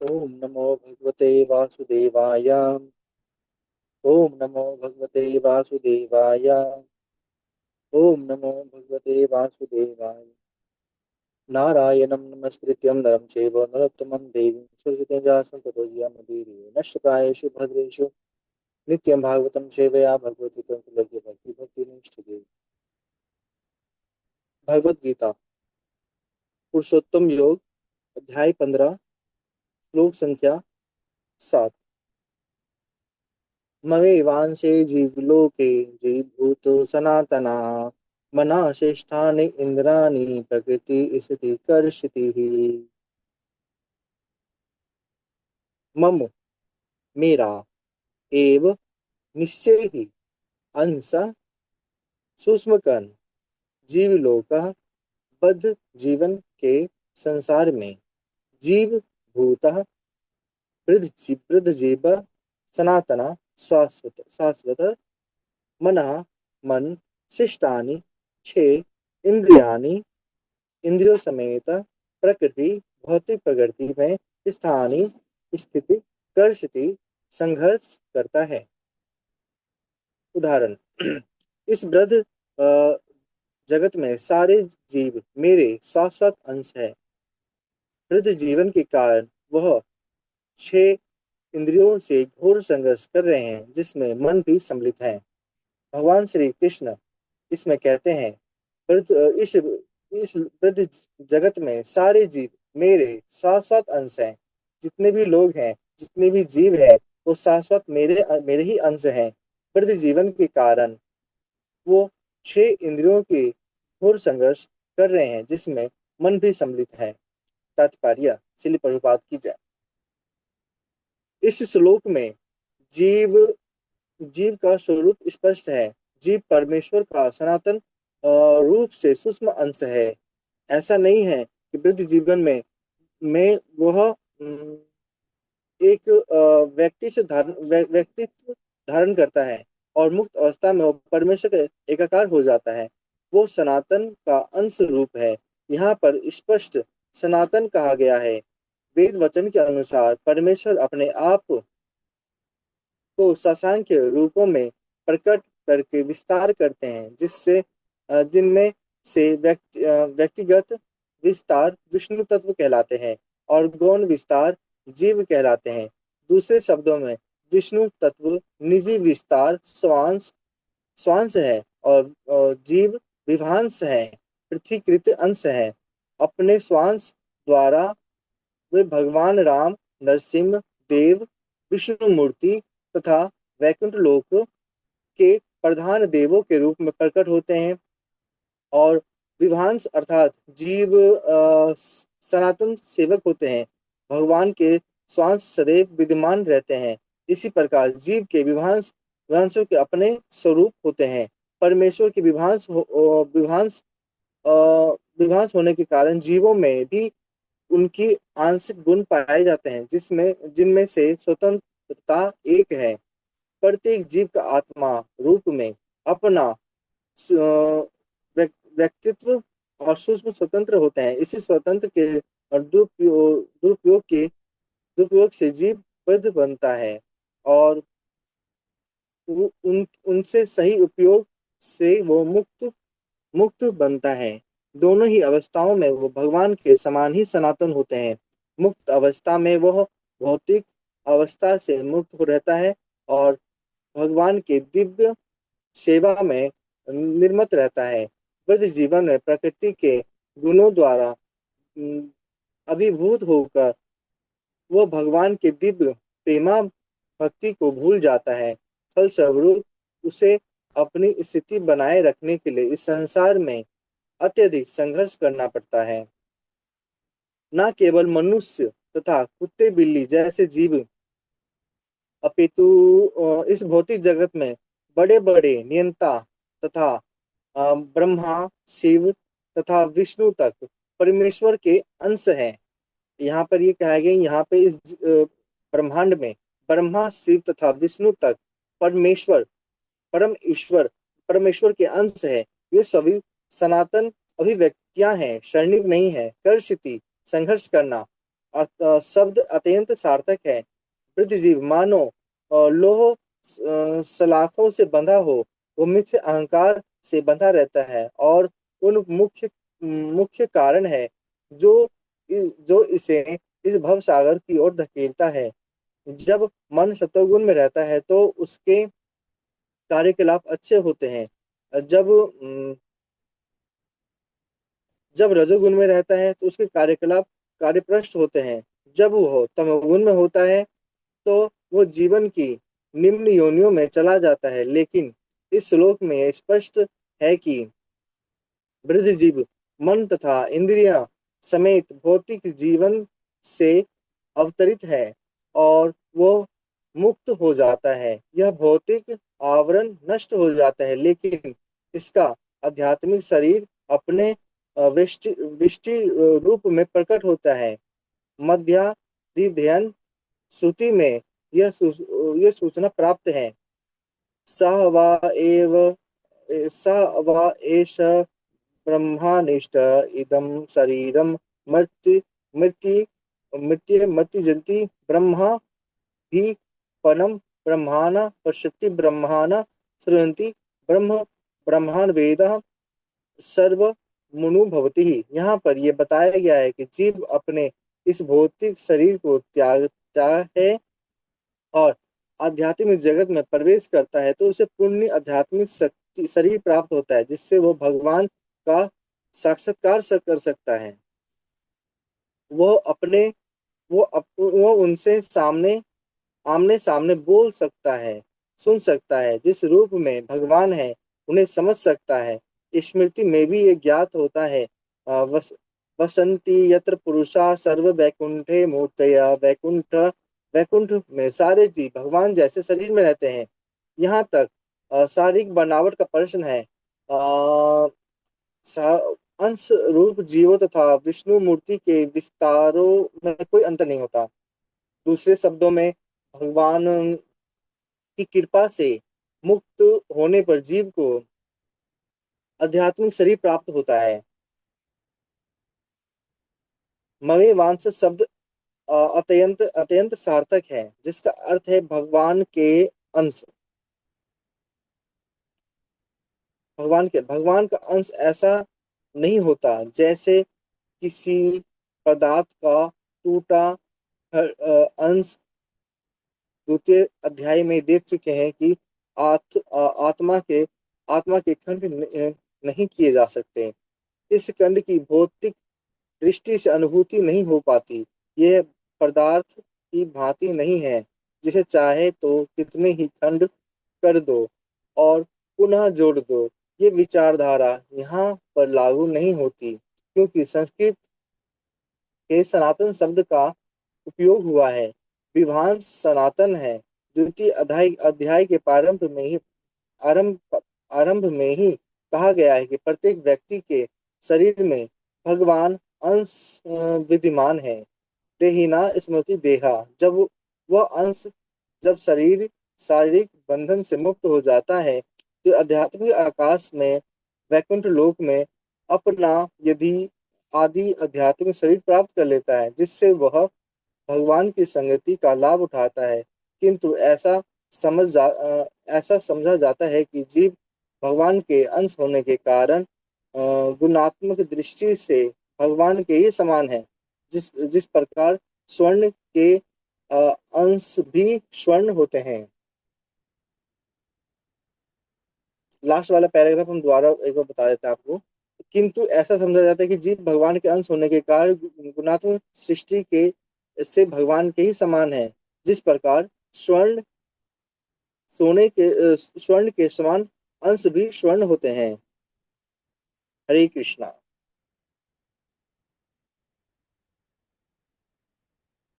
ओम नमो भगवते वासुदेवाय। ओम नमो भगवते वासुदेवाय। ओम नमो भगवते वासुदेवाय। नारायणं नमस्कृत्यं नरं चैव नरोत्तमं देवीं सरस्वतीं व्यासं ततो जयमुदीरये नष्टप्रायेषु भद्रेषु नित्यं भागवतं सेवया भगवती तत्त्वज्ञ भक्ति भक्तिनिष्ठिते। भगवद गीता पुरुषोत्तम योग अध्याय 15 श्लोक संख्या 7। ममेवांशे जीवलोके जीवभूतो सनातना मना श्रेष्ठानि इंद्राणि प्रकृति स्थिति कर्षति। मम मेरा एव निश्चय ही अंश सूक्ष्म कण जीवलोक बद्ध जीवन के संसार में जीव भूत वृद्ध जीव सनातना शाश्वत शाश्वत मनः मन शिष्टानि छह इंद्रियाणि इंद्रियों समेत प्रकृति भौतिक प्रकृति में स्थानी स्थिति कर्षति संघर्ष करता है। उदाहरण इस वृद्ध जगत में सारे जीव मेरे शाश्वत अंश है। वृद्ध जीवन के कारण वह छह इंद्रियों से घोर संघर्ष कर रहे हैं जिसमें मन भी सम्मिलित है। भगवान श्री कृष्ण इसमें कहते हैं इस वृद्ध जगत में सारे जीव मेरे शाश्वत अंश हैं। जितने भी लोग हैं जितने भी जीव हैं वो शाश्वत मेरे मेरे ही अंश हैं। वृद्ध जीवन के कारण वो छह इंद्रियों के घोर संघर्ष कर रहे हैं जिसमें मन भी सम्मिलित है। तात्पर्य श्रील प्रभुपाद की जय। इस श्लोक में जीव जीव का स्वरूप स्पष्ट है। जीव परमेश्वर का सनातन रूप से सूक्ष्म अंश है। ऐसा नहीं है कि वृद्ध जीवन में वह एक व्यक्तित्व धारण करता है और मुक्त अवस्था में वो परमेश्वर का एकाकार हो जाता है। वो सनातन का अंश रूप है। यहाँ पर स्पष्ट सनातन कहा गया है। वेद वचन के अनुसार परमेश्वर अपने आप को शशांक रूपों में प्रकट करके विस्तार करते हैं जिससे जिनमें से व्यक्तिगत विस्तार विष्णु तत्व कहलाते हैं और गौण विस्तार जीव कहलाते हैं। दूसरे शब्दों में विष्णु तत्व निजी विस्तार स्वांश स्वांश है और जीव विभांश है पृथ्वीकृत अंश है। अपने स्वांश द्वारा वे भगवान राम नरसिंह देव विष्णु मूर्ति तथा वैकुंठ लोक के प्रधान देवों के रूप में प्रकट होते हैं। और विभांश अर्थात जीव सनातन सेवक होते हैं। भगवान के श्वास सदैव विद्यमान रहते हैं। इसी प्रकार जीव के विभांशों के अपने स्वरूप होते हैं। परमेश्वर के विभांश अ, विभांश होने के कारण जीवों में भी उनकी आंशिक गुण पाए जाते हैं जिसमें जिनमें से स्वतंत्रता एक है। प्रत्येक जीव का आत्मा रूप में अपना व्यक्तित्व और सूक्ष्म स्वतंत्र होते हैं। इसी स्वतंत्र के दुरुपयोग से जीव बद्ध बनता है और उनसे सही उपयोग से वो मुक्त मुक्त बनता है। दोनों ही अवस्थाओं में वो भगवान के समान ही सनातन होते हैं। मुक्त अवस्था में वह भौतिक अवस्था से मुक्त हो रहता है और भगवान के दिव्य सेवा में निर्मत रहता है। वृद्ध जीवन में प्रकृति के गुणों द्वारा अभिभूत होकर वह भगवान के दिव्य प्रेमा भक्ति को भूल जाता है। फलस्वरूप उसे अपनी स्थिति बनाए रखने के लिए इस संसार में अत्यधिक संघर्ष करना पड़ता है। न केवल मनुष्य तथा कुत्ते बिल्ली जैसे जीव अपितु इस भौतिक जगत में बड़े बड़े नियंता तथा ब्रह्मा शिव तथा विष्णु तक परमेश्वर के अंश हैं। यहाँ पर ये कहा गया यहाँ पे इस ब्रह्मांड में ब्रह्मा शिव तथा विष्णु तक परमेश्वर परम ईश्वर परमेश्वर के अंश है। ये सभी सनातन अभिव्यक्तियां हैं क्षणिक नहीं है। कर्षिति संघर्ष करना शब्द अत्यंत सार्थक है। वृद्धजीव मानो लोह सलाखों से बंधा हो, वो मिथ्य अहंकार से बंधा रहता है और उन मुख्य मुख्य कारण है जो जो इसे इस भव सागर की ओर धकेलता है। जब मन सत्वगुण में रहता है तो उसके कार्यकलाप अच्छे होते हैं। जब जब रजोगुण में रहता है तो उसके कार्यकलाप कार्यप्रष्ट होते हैं। जब वो तमोगुण में होता है तो वो जीवन की निम्न योनियों में चला जाता है। लेकिन इस श्लोक में यह स्पष्ट है कि वृद्ध जीव मन तथा इंद्रियां समेत भौतिक जीवन से अवतरित है और वो मुक्त हो जाता है। यह भौतिक आवरण नष्ट हो जाता है, लेकिन इसका आध्यात्मिक शरीर अपने विष्टि विष्टि रूप में प्रकट होता है। मध्याधिध्ययन श्रुति में यह सूचना प्राप्त है। सह वा एव सह वा एष ब्रह्मानिष्ट इदं शरीरं मर्त्य मृत्यु मृत्युजन्ति ब्रह्मा हि परम ब्रह्माण पश्यति ब्रह्माण श्रुण्वन्ति ब्रह्म ब्रह्माण वेद सर्व मुनु भवति ही। यहाँ पर यह बताया गया है कि जीव अपने इस भौतिक शरीर को त्यागता है और आध्यात्मिक जगत में प्रवेश करता है तो उसे पुण्य आध्यात्मिक शक्ति शरीर प्राप्त होता है, जिससे वो भगवान का साक्षात्कार कर सकता है। वो अपने वो उनसे सामने आमने सामने बोल सकता है, सुन सकता है, जिस रूप में भगवान है उन्हें समझ सकता है। स्मृति में भी ये ज्ञात होता है। वसंती यत्र पुरुषा सर्व वैकुंठे मूर्तया वैकुंठ में सारे जीव भगवान जैसे शरीर में रहते हैं। यहाँ तक शारीरिक बनावट का प्रश्न है। अंश रूप जीवों तथा विष्णु मूर्ति के विस्तारों में कोई अंतर नहीं होता। दूसरे शब्दों में भगवान की कृपा से मुक्त होने पर जीव को आध्यात्मिक शरीर प्राप्त होता है। मवे वांस शब्द अत्यंत अत्यंत सार्थक है, जिसका अर्थ है भगवान के अंश। भगवान का अंश ऐसा नहीं होता जैसे किसी पदार्थ का टूटा अंश। द्वितीय अध्याय में देख चुके हैं कि आत्मा के खंड नहीं किए जा सकते। इस खंड की भौतिक दृष्टि से अनुभूति नहीं हो पाती। यह पदार्थ की भांति नहीं है जिसे चाहे तो कितने ही खंड कर दो और पुनः जोड़ दो। ये विचारधारा यहाँ पर लागू नहीं होती, क्योंकि संस्कृत के सनातन शब्द का उपयोग हुआ है। विभान सनातन है। द्वितीय अध्याय अध्याय के आरंभ आरंभ में ही कहा गया है कि प्रत्येक व्यक्ति के शरीर में भगवान अंश विद्यमान है। देहिना स्मृति देहा। जब वह अंश जब शारीरिक बंधन से मुक्त हो जाता है तो आध्यात्मिक आकाश में वैकुंठ लोक में अपना यदि आदि आध्यात्मिक शरीर प्राप्त कर लेता है, जिससे वह भगवान की संगति का लाभ उठाता है। किंतु ऐसा समझा जाता है कि जीव भगवान के अंश होने के कारण गुणात्मक दृष्टि से भगवान के ही समान है। जिस जिस प्रकार स्वर्ण के अंश भी स्वर्ण होते हैं। लास्ट वाला पैराग्राफ हम दोबारा एक बार बता देते हैं आपको। किंतु ऐसा समझा जाता है कि जीव भगवान के अंश होने के कारण गुणात्मक सृष्टि के से भगवान के ही समान है। जिस प्रकार स्वर्ण स्वर्ण के समान अंश भी स्वर्ण होते हैं। हरे कृष्णा।